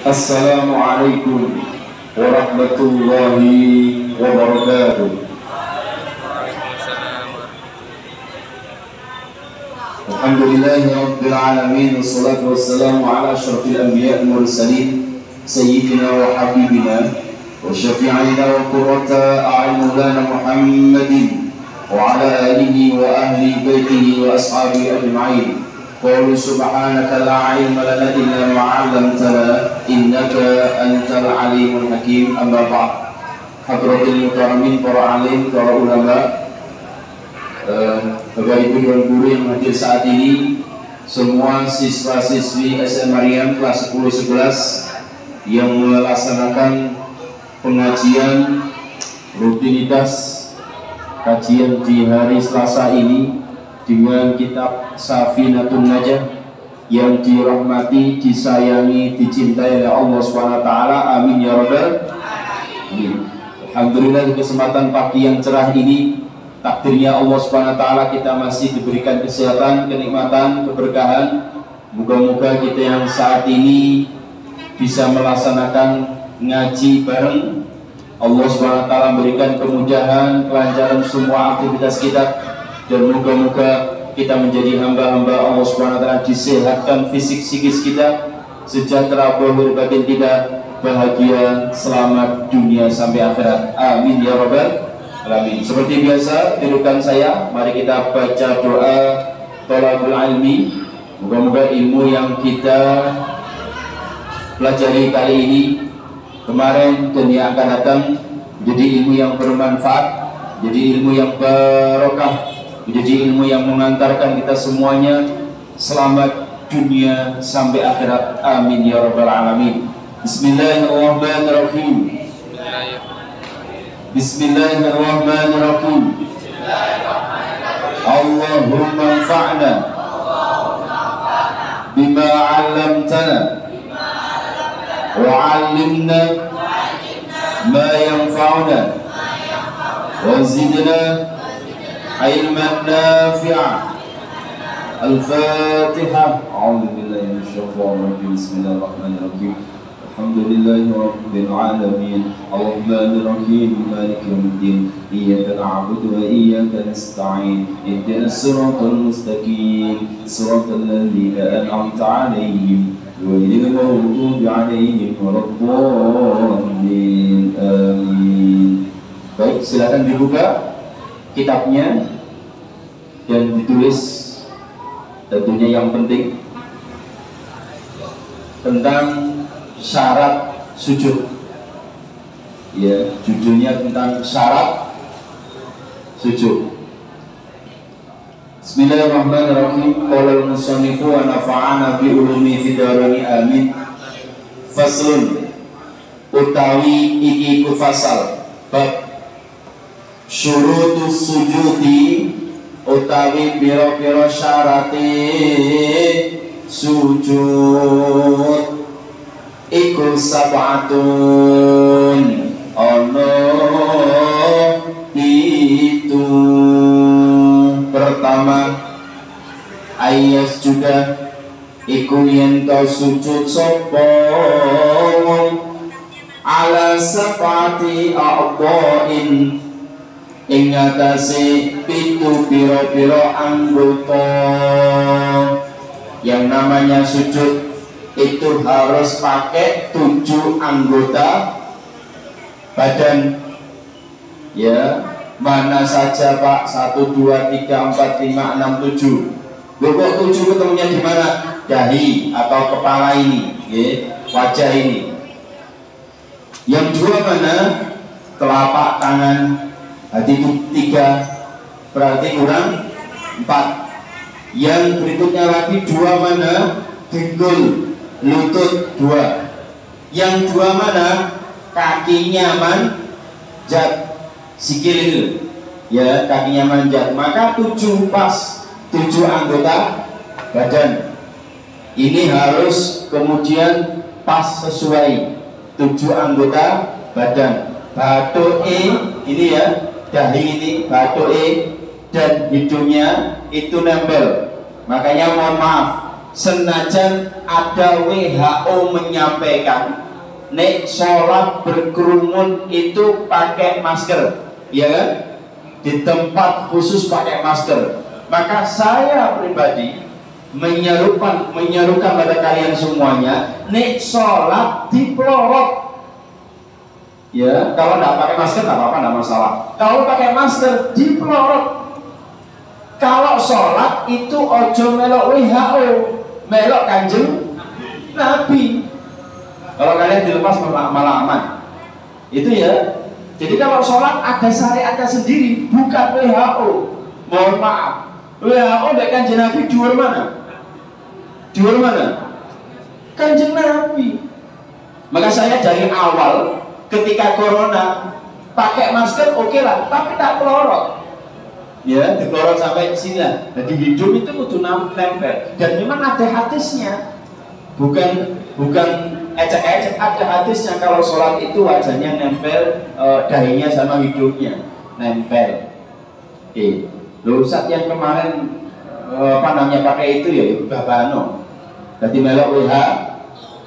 Assalamualaikum warahmatullahi wabarakatuh. Alhamdulillahi rabbil alamin, wassalatu wassalamu ala asyrafil anbiya'i wal mursalin sayyidina wa habibina wa syafi'ina wa qurrata a'yunina Muhammadin wa ala alihi wa ahli baitihi wa ashabihi ajma'in. Qalu subhanaka la ilma lana illa ma 'allamtana innaka antal alimul hakim. Amma ba'd. Hadratil mukaramin, para alim, para ulama, Bapak Ibu dan guru yang hadir saat ini, semua siswa-siswi SM Maryam kelas 10-11 yang melaksanakan pengajian rutinitas kajian di hari Selasa ini dengan kitab Safinatun Najah yang dirahmati, disayangi, dicintai oleh Allah SWT. Amin ya rabbal alamin. Alhamdulillah, di kesempatan pagi yang cerah ini, takdirnya Allah SWT kita masih diberikan kesehatan, kenikmatan, keberkahan. Moga-moga kita yang saat ini bisa melaksanakan ngaji bareng. Allah SWT memberikan kemudahan, kelancaran semua aktivitas kita, dan moga-moga kita menjadi hamba-hamba Allah SWT, disehatkan fisik psikis kita, sejahtera zahir batin kita, bahagia, selamat dunia sampai akhirat. Amin ya rabbal alamin. Seperti biasa, dudukan saya, mari kita baca doa thalabul ilmi. Moga-moga ilmu yang kita pelajari kali ini, kemarin dan yang akan datang, menjadi ilmu yang bermanfaat, menjadi ilmu yang barokah, menjadi ilmu yang mengantarkan kita semuanya selamat dunia sampai akhirat. Amin ya rabbal alamin. Bismillahirrahmanirrahim. Bismillahirrahmanirrahim. Allahumma anfa'na bima 'allamtana wa 'allimna ma yanfa'una wa zidna ilman nafi'a. Al-Fatihah. A'udzu billahi minasyaitonir rajim. Bismillahirrahmanirrahim. Alhamdulillahi rabbil alamin. Arrahmanir rahim. Maliki yaumiddin. Iyyaka na'budu wa iyyaka nasta'in. Ihdinas siratal mustaqim. Siratal ladzina an'amta 'alaihim ghairil maghdubi 'alaihim waladdallin. Amin. Baik, silakan dibuka kitabnya dan ditulis tentunya yang penting tentang syarat sujud. Ya, judulnya tentang syarat sujud. Bismillahirrahmanirrahim. Qala al-musannifu wa nafa'ana bi ulumi fid dharain. Amin. Faslun, utawi iki ku fasal bab syurutus sujudi, utawi pira-pira syarate sujud iku sab'atun, ono itu. Pertama, ayas juga iku yen to sujud sapa ala sab'ati a'dha'in, ing atase pitu pira-pira anggota. Yang namanya sujud itu harus pakai 7 anggota badan. Ya, mana saja Pak? 1, 2, 3, 4, 5, 6, 7. Loh, kok 7 ketemunya di mana? Dahi atau kepala ini, ya, wajah ini. Yang 2 mana? Telapak tangan. Hati 3, berarti kurang 4. Yang berikutnya lagi 2 mana? Dengkul, lutut 2. Yang 2 mana? Kakinya manjat, sikil itu, ya, kakinya manjat. Maka 7 pas, 7 anggota badan. Ini harus kemudian pas sesuai 7 anggota badan. Batuk ini ya, dahi ini, batuk dan hidungnya itu nempel. Makanya mohon maaf, senajan ada WHO menyampaikan nek sholat berkerumun itu pakai masker, ya kan? Di tempat khusus pakai masker. Maka saya pribadi menyerukan pada kalian semuanya, nek sholat dipelorot. Ya, kalau nggak pakai masker nggak apa-apa, nggak masalah. Kalau pakai masker dipelorot. Kalau sholat itu ojo melok WHO, melok Kanjeng Nabi. Kalau kalian dilepas malah aman. Itu ya. Jadi kalau sholat ada syariatnya sendiri, bukan WHO. Mohon maaf, WHO dan Kanjeng Nabi dhuwur mana? Dhuwur mana? Kanjeng Nabi. Maka saya dari awal ketika corona pakai masker oke lah, tapi tak pelorot. Ya, dipelorot sampai sini lah. Jadi hidung itu kudu nempel. Dan memang ada hadisnya. Bukan ecek-ecek, ada hadisnya kalau sholat itu wajahnya nempel, dahinya sama hidungnya nempel. Oke. Loh, Ustaz yang kemarin pakai itu ya Babano. Jadi melok WH.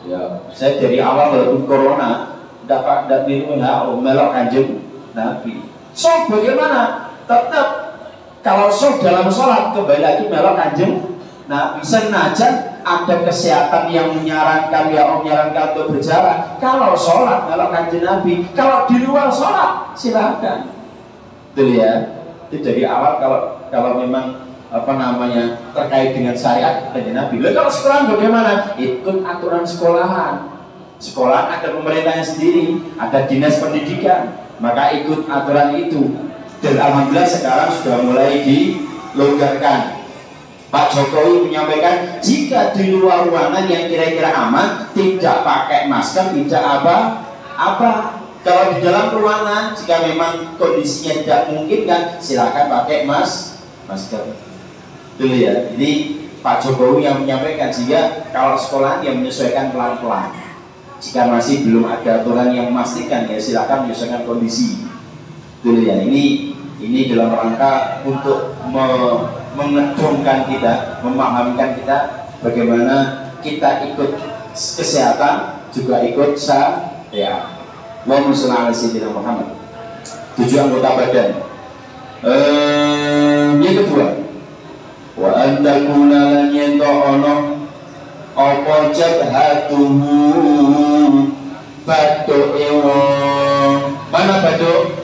Ya, saya dari awal walaupun corona dapat di WHO melok Kanjeng Nabi. So bagaimana? Tetap kalau dalam sholat kembali lagi melok Kanjeng Nabi. Senajan ada kesehatan yang menyarankan menyarankan untuk berjalan, kalau sholat melok Kanjeng Nabi. Kalau di luar sholat silakan. Betul ya. Itu dari awal kalau memang terkait dengan syariat Kanjeng Nabi. Lalu kalau sekolah bagaimana? Ikut aturan sekolahan. Sekolah ada pemerintahnya sendiri, ada dinas pendidikan, maka ikut aturan itu. Dan alhamdulillah sekarang sudah mulai dilonggarkan. Pak Jokowi menyampaikan jika di luar ruangan yang kira-kira aman, tidak pakai masker, tidak apa. Kalau di dalam ruangan, jika memang kondisinya tidak memungkinkan, silakan pakai masker. Betul ya. Jadi Pak Jokowi yang menyampaikan, jika kalau sekolah yang menyesuaikan pelan-pelan. Jika masih belum ada aturan yang memastikan, ya silakan menyesuaikan kondisi. Betul ya. Ini dalam rangka untuk mengedongkan kita, memahamkan kita bagaimana kita ikut kesehatan juga ikut syariat. Allahumma shalli ala sayyidina Muhammad. 7 anggota badan. Yang kedua, wa antakuna lan yento ono apa jabhatuhu baduk ewong. Mana baduk?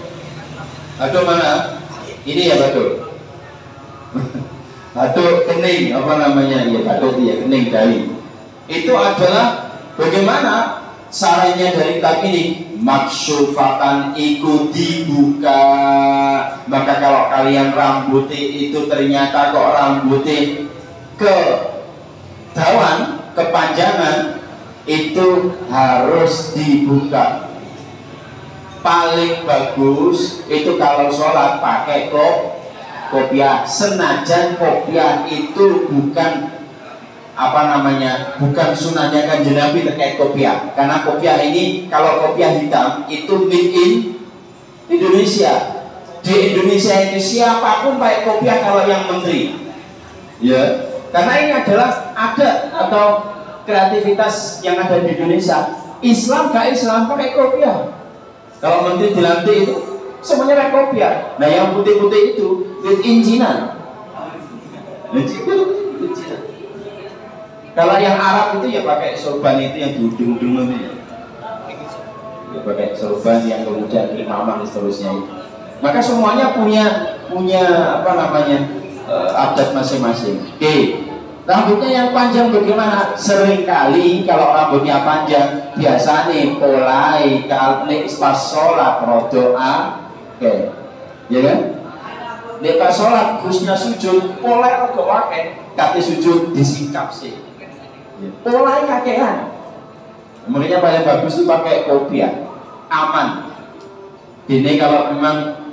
Baduk mana? Ini ya baduk. Baduk kening apa namanya? Ya baduk ya kening dari. Itu adalah bagaimana sarannya dari kitab ini? Maksufatan iku dibuka. Maka kalau kalian rambutnya itu ternyata kok rambutnya ke dawan, kepanjangan, itu harus dibuka. Paling bagus itu kalau sholat pakai kopiah. Senajan kopiah itu bukan bukan sunahnya Kanjeng Nabi terkait kopiah. Karena kopiah ini, kalau kopiah hitam itu made in Indonesia. Di Indonesia itu siapapun pakai kopiah kalau yang menteri. Ya, karena ini adalah adat atau kreativitas yang ada di Indonesia. Islam gak Islam pakai kopiah. Kalau menteri dilantik itu semuanya pakai kopiah. Nah yang putih-putih itu made in China. Kalau yang Arab itu ya pakai sorban itu yang di ujung-ujung itu ya. Ya pakai sorban yang kemudian imamah dan seterusnya itu. Maka semuanya punya adat masing-masing. Oke. Rambutnya yang panjang bagaimana? Seringkali kalau rambutnya panjang biasanya polai kalau pas sholat rodoa, oke, ya kan? Nek pas sholat khususnya sujud polai rodoa kate sujud disingkap sih. Polai kakean. Makanya paling bagus itu pakai kopiah, aman. Ini kalau memang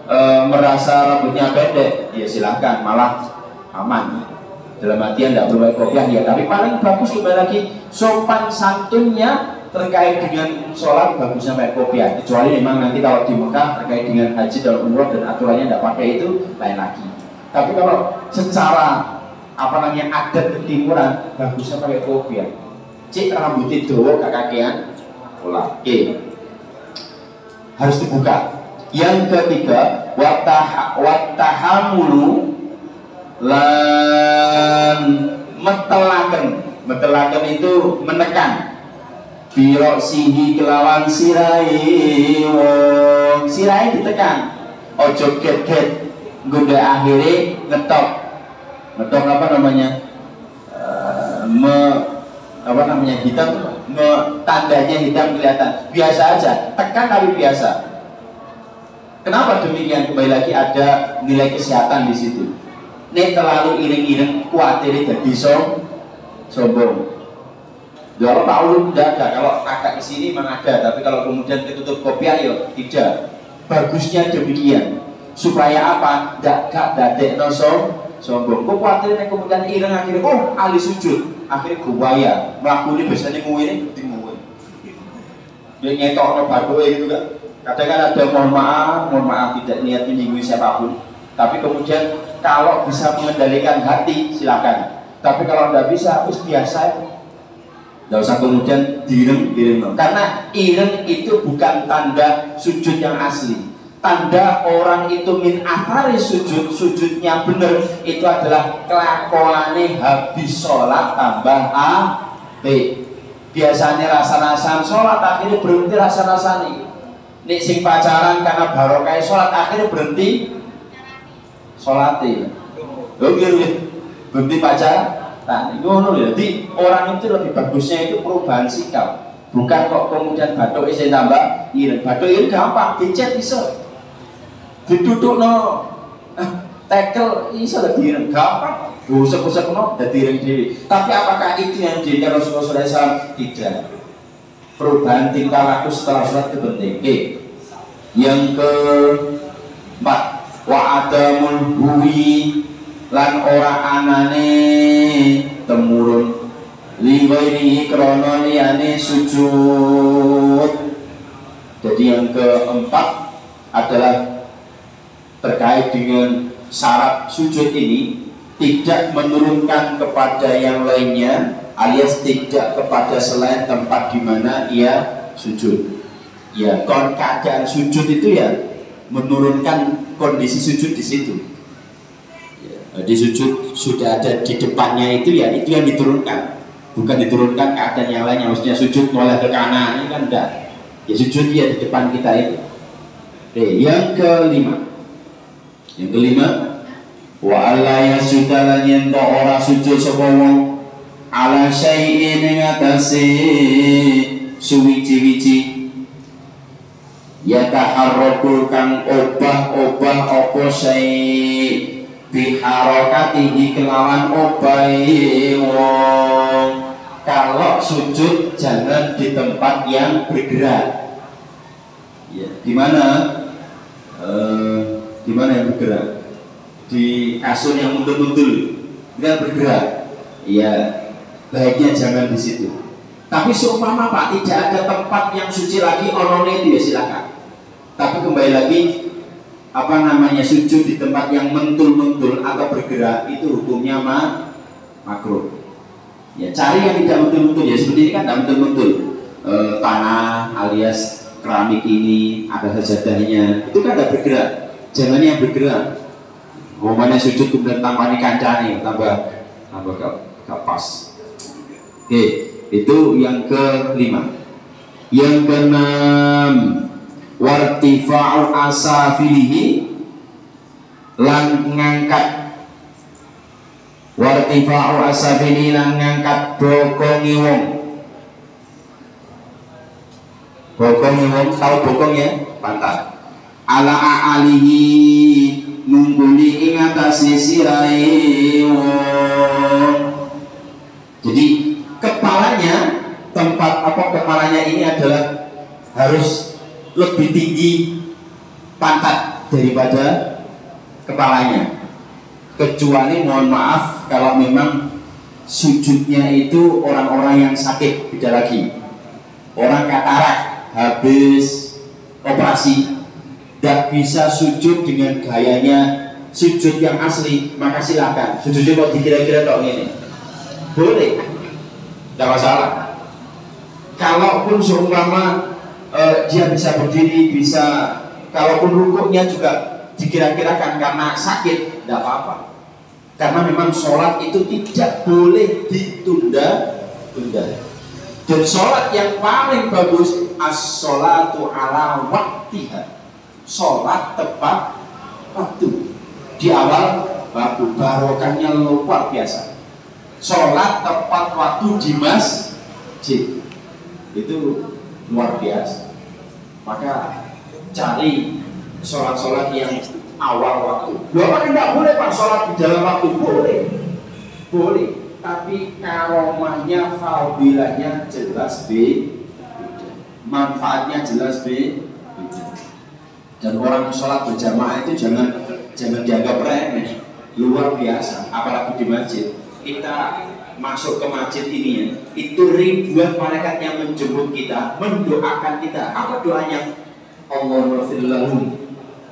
merasa rambutnya pendek, ya silahkan, malah aman. Dalam artian tidak perlu pakai kopiah ya. Tapi paling bagus kembali lagi sopan santunnya terkait dengan sholat bagusnya pakai kopiah. Kecuali memang nanti kalau di Mekah terkait dengan haji dan umroh dan aturannya tidak pakai itu lain lagi. Tapi kalau secara apa namanya adat ketimuran, bagusnya pakai kopiah. Cik rambutnya dawa gak kakean pola. Oke. Harus dibuka. Yang ketiga, watahamulu lan metelaken itu menekan biroksihi kelawan sirai wong sirai ditekan ojo get-get gunda akhirnya ngetok apa namanya hitam tandanya hitam kelihatan biasa aja tekan tapi biasa. Kenapa demikian? Kembali lagi ada nilai kesehatan di situ. Nek terlalu iring-iring kuatir jadi sombong. Kalau tahu tidak ada, kalau agak ke sini memang ada, tapi kalau kemudian ketutup kopiah ya tidak. Bagusnya demikian. Supaya apa? Gak dadekno sombong. Kok kuatir nek kemudian ireng akhirnya ahli sujud, akhirnya gawaya. Mlakune biasanya ngene dinguwe. Dia ngetokno badoe gitu kan. Kadang kan ada mohon maaf tidak niat menyinggung siapapun. Tapi kemudian kalau bisa mengendalikan hati silakan. Tapi kalau tidak bisa, harus biasa. Tidak usah kemudian direm. Karena ireng itu bukan tanda sujud yang asli. Tanda orang itu min athari sujudnya benar itu adalah kelakuannya habis sholat tambah biasanya rasa-rasaan sholat akhirnya berhenti rasa-rasaan. Nek sing pacaran karena barokah sholat akhirnya berhenti sholatnya. Berhenti pacaran. Nah, jadi orang itu lebih bagusnya itu perubahan sikap. Bukan kok kemudian batuk isi tambah ireng. Batuk ireng gampang, dicet bisa. Diduduk tackle bisa lebih ireng gampang. Usap-usap jadi ireng diri. Tapi apakah itu yang dijadikan Rasulullah SAW? Tidak. Perubahan tingkah laku setelah sholat itu penting. Yang keempat, wa'adamul huwi lan ora anane temurun liwairi krono liyane sujud. Jadi yang keempat adalah terkait dengan syarat sujud ini tidak menurunkan kepada yang lainnya alias tidak kepada selain tempat di mana ia sujud. Ya, keadaan sujud itu ya menurunkan kondisi sujud di situ. Di sujud sudah ada di depannya itu ya itu yang diturunkan, bukan diturunkan keadaan yang lainnya. Maksudnya sujud mulai ke kanan ini kan enggak. Ya sujud ya di depan kita itu. Yang kelima wa alla yasudalan yen to ora sujud sapa wong ala syai'in ing atase suwiji-wiji ya taharrakul kang obah-obah apa syai' biharokatihi kelawan obai wong. Kalau sujud jangan di tempat yang bergerak. Ya, di mana yang bergerak? Di kasur yang mundur-mundur, tidak bergerak. Ya, baiknya jangan di situ. Tapi seumpama Pak tidak ada tempat yang suci lagi onone itu ya silakan. Tapi kembali lagi sujud di tempat yang mentul-mentul atau bergerak itu hukumnya makruh. Ya cari yang tidak mentul-mentul ya seperti ini kan tidak mentul-mentul. Tanah alias keramik ini ada sajadahnya itu kan tidak bergerak. Jangan yang bergerak. Momennya sujud kemudian tampani kancane tambah gak pas. Oke, itu yang kelima. Yang keenam, wartifa'u asafilihi lan ngangkat wartifa'u asafilihi lan ngangkat bokongi wong. Tahu bokong ya? Pantat. Ala alihi nungguli ing atase sirahe wong. Jadi kepalanya ini adalah harus lebih tinggi pantat daripada kepalanya, kecuali mohon maaf kalau memang sujudnya itu orang-orang yang sakit, beda lagi. Orang katarak habis operasi tidak bisa sujud dengan gayanya sujud yang asli, maka silakan. Sujudnya kok dikira-kira kok ini, boleh, tidak masalah. Kalaupun seumpama dia bisa berdiri, bisa, kalaupun rukuknya juga dikira-kirakan karena sakit, tidak apa-apa. Karena memang sholat itu tidak boleh ditunda-tunda. Dan sholat yang paling bagus as-sholatu ala waktiha, sholat tepat waktu. Di awal waktu, barokahnya luar biasa. Sholat tepat waktu di masjid itu luar biasa. Maka cari sholat-sholat yang awal waktu. Bapak tidak boleh Pak sholat di dalam waktu, boleh, boleh. Tapi karomahnya, fadilahnya jelas beda, manfaatnya jelas beda. Dan orang sholat berjamaah itu jangan dianggap remeh, luar biasa. Apalagi di masjid. Kita masuk ke masjid ini ya, itu ribuan malaikat yang menjemput kita, mendoakan kita. Apa doanya? Allahumma fir lahum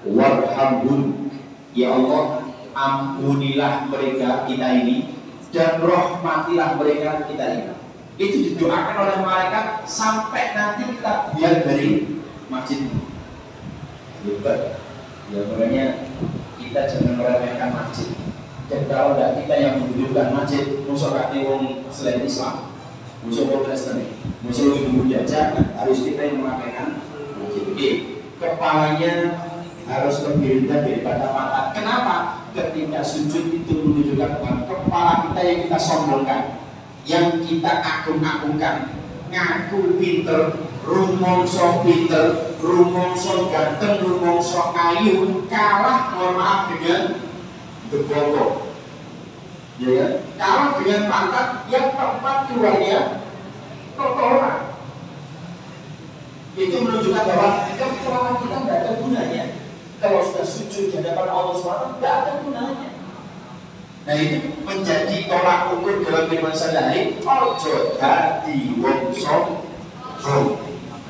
warhamhum, ya Allah ampunilah mereka kita ini dan rahmatilah mereka kita ini. Itu didoakan oleh malaikat sampai nanti kita biar dari masjid. Hebat. Ya makanya kita jangan meremehkan masjid. Dan kalau tidak kita yang menghidupkan masjid, musuh kaki wong selain Islam, musuh Protestan, musuh ibu jajah, harus kita yang memakaikan masjid. Kepalanya harus lebih rendah daripada mata. Kenapa? Ketika sujud itu menunjukkan kepala kita yang kita sombongkan, yang kita agung-agungkan, ngaku pinter, rumongso pinter, rumongso ganteng, rumongso ayu, kalah mohon maaf dengan geboko, ya kan? Kalah dengan pangkat yang tempat keluarnya kotoran. Itu menunjukkan bahwa kepala kita tidak ada gunanya. Kalau sudah sujud di hadapan Allah SWT, tidak ada gunanya. Nah itu menjadi tolak ukur dalam firman sendiri. Ojo dadi wong sombong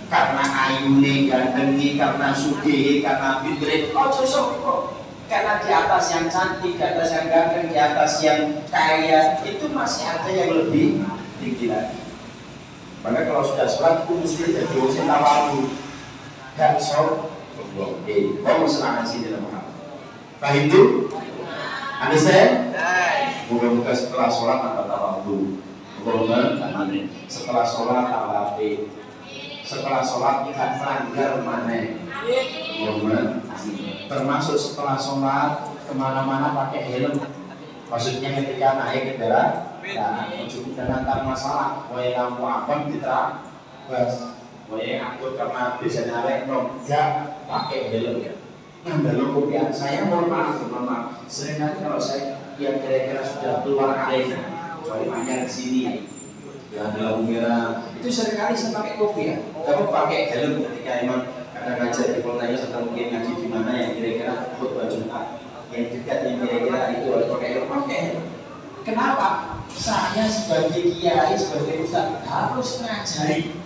karena ayune gandengi, karena sugih, karena pintere. Ojo sombong karena di atas yang cantik, di atas yang ganteng, di atas yang kaya, itu masih ada yang lebih tinggi lagi. Maka kalau sudah sholat, itu mesti jadi dosen tawabu, gak sombong. Oke, kamu senang sini dalam hal. Paham itu? Understand? Moga-moga setelah sholat tambah tawadhu. Moga-moga setelah sholat tambah api. Setelah sholat tidak melanggar maneh. Moga-moga. Termasuk setelah sholat kemana-mana pakai helm. Maksudnya ketika naik kendaraan, cukup dan antar masalah. Woi kamu apa diterap? Bas. Woi aku karena bisa naik enggak pakai helm. Nah dalam kopian saya mohon maaf, seringkali kalau saya yang kira-kira sudah keluar arena, kecuali banyak di sini ya di lampu merah, itu seringkali saya pakai kopian, tapi pakai helm ketika emang kadang ngajar di kotanya serta mungkin ngaji di mana yang kira-kira khutbah Jumat yang dekat yang kira-kira itu harus pakai helm, pakai helm. Kenapa? Saya sebagai kiai, sebagai ustaz harus ngajari.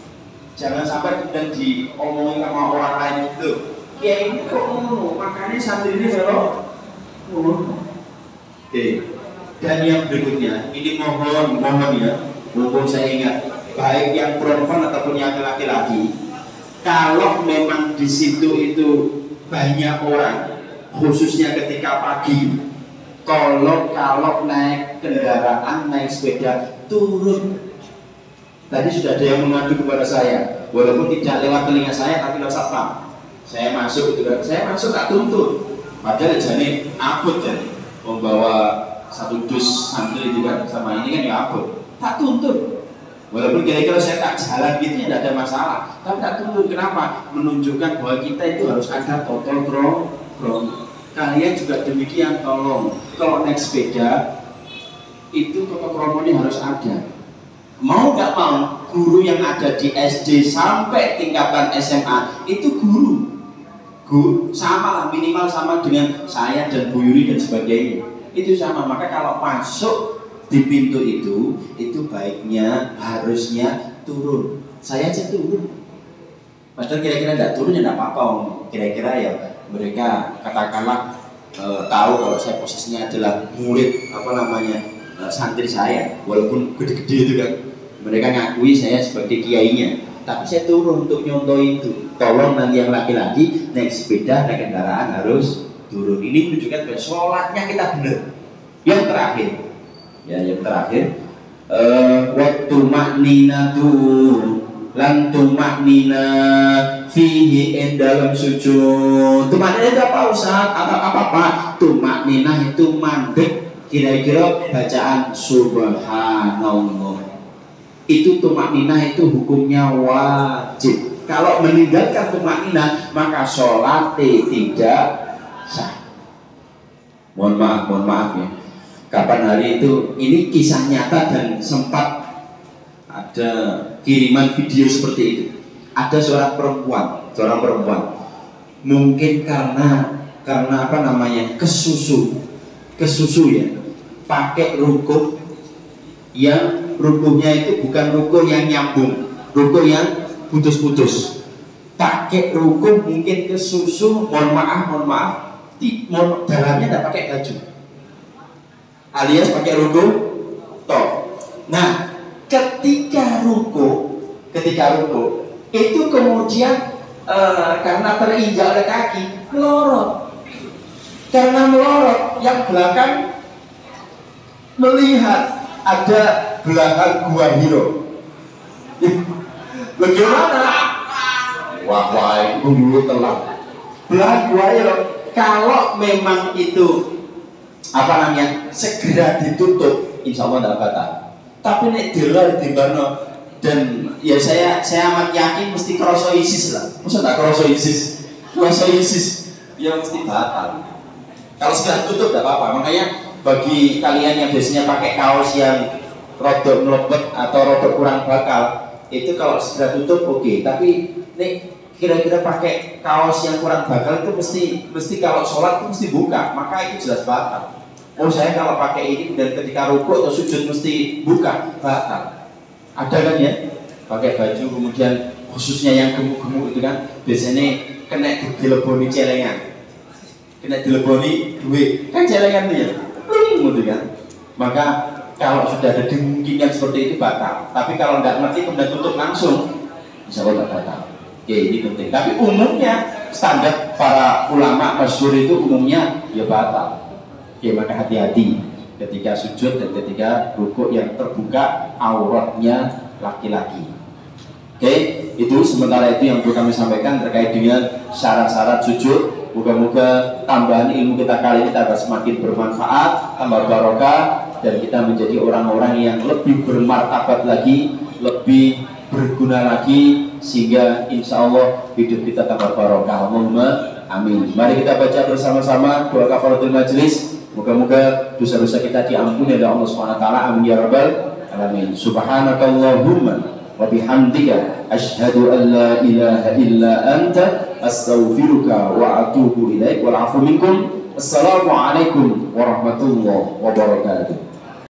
Jangan sampai kemudian diomongin sama orang lain itu. Kiai ini kok ngono, makanya santri ini kalau ngono. Oke. Dan yang berikutnya, ini mohon ya, mumpung saya ingat, baik yang perempuan ataupun yang laki-laki, kalau memang di situ itu banyak orang, khususnya ketika pagi, tolong kalau naik kendaraan, naik sepeda, turun. Tadi sudah ada yang mengadu kepada saya, walaupun tidak lewat telinga saya, tapi lewat satpam. Saya masuk itu kan, saya masuk tak tuntut. Padahal jadi abot jadi membawa satu dus santri itu kan, sama ini kan ya abot. Tak tuntut. Walaupun kira-kira saya tak jalan gitu ya tidak ada masalah. Tapi tak tuntut. Kenapa? Menunjukkan bahwa kita itu harus ada total krong. Kalian juga demikian, tolong. Kalau naik sepeda itu total krongnya harus ada. Mau nggak mau, guru yang ada di SD sampai tingkatan SMA itu guru sama lah, minimal sama dengan saya dan Bu Yuri dan sebagainya. Itu sama. Maka kalau masuk di pintu itu baiknya harusnya turun. Saya aja turun. Padahal kira-kira nggak turun ya nggak apa-apa. Kira-kira ya mereka katakanlah tahu kalau saya posisinya adalah murid santri saya, walaupun gede-gede itu kan, mereka ngakui saya sebagai kiainya, tapi saya turun untuk nyontoh itu. Tolong nanti yang laki-laki naik sepeda, naik kendaraan harus turun. Ini menunjukkan bahwa sholatnya kita benar. Yang terakhir, yang terakhir, waktu makninatu lan tumaknina fihi dalam sujud. Tumaknina itu apa Ustaz? Apa? Tumaknina itu mandek kira-kira bacaan subhanallah. Itu tumaknina itu hukumnya wajib. Kalau meninggalkan tumaknina maka sholat tidak sah. Mohon maaf ya. Kapan hari itu? Ini kisah nyata dan sempat ada kiriman video seperti itu. Ada seorang perempuan, mungkin karena kesusu ya, pakai rukuk yang rukuhnya itu bukan rukuk yang nyambung, rukuk yang putus-putus. Pakai rukuk mungkin kesusu, mohon maaf, dalamnya tidak pakai baju, alias pakai rukuk top. Nah, ketika ruku itu kemudian karena terinjak oleh kaki melorot. Karena melorot, yang belakang melihat ada belahan gua Hiro. Bagaimana? Wah, itu dulu telah belahan gua Hiro. Kalau memang itu segera ditutup, insya Allah tidak batal. Tapi nek delok di mana, dan ya saya amat yakin mesti kroso ISIS lah. Masa tak kroso ISIS ya mesti batal. Kalau sudah tutup tidak apa-apa. Makanya bagi kalian yang biasanya pakai kaos yang rodok melebet atau rodok kurang bakal, itu kalau sudah tutup oke. Tapi nek kira-kira pakai kaos yang kurang bakal itu mesti kalau sholat itu mesti buka, maka itu jelas batal. Oh, saya kalau pakai ini dan ketika rukuk atau sujud mesti buka, batal. Ada kan ya? Pakai baju kemudian khususnya yang gemuk-gemuk itu kan biasanya kena dileboni celengan, kena dileboni duit kan celengan itu ya, gitu kan. Maka kalau sudah ada dimungkinkan seperti itu batal. Tapi kalau nggak ngerti kemudian tutup langsung, insya Allah nggak batal. Oke, ini penting. Tapi umumnya standar para ulama masyhur itu umumnya ya batal. Oke, maka hati-hati ketika sujud dan ketika rukuk yang terbuka auratnya laki-laki. Oke, itu sementara itu yang perlu kami sampaikan terkait dengan syarat-syarat sujud. Moga-moga tambahan ilmu kita kali ini tambah semakin bermanfaat, tambah barokah, dan kita menjadi orang-orang yang lebih bermartabat lagi, lebih berguna lagi, sehingga insya Allah hidup kita tambah barokah. Allahumma amin. Mari kita baca bersama-sama doa kafaratul majelis. Moga-moga dosa-dosa kita diampuni oleh Allah SWT. Amin ya rabbal alamin. Subhanakallahumma wa bihamdika asyhadu an la ilaha illa anta astaghfiruka wa atubu ilaik. Wal afu minkum. Assalamualaikum warahmatullahi wabarakatuh.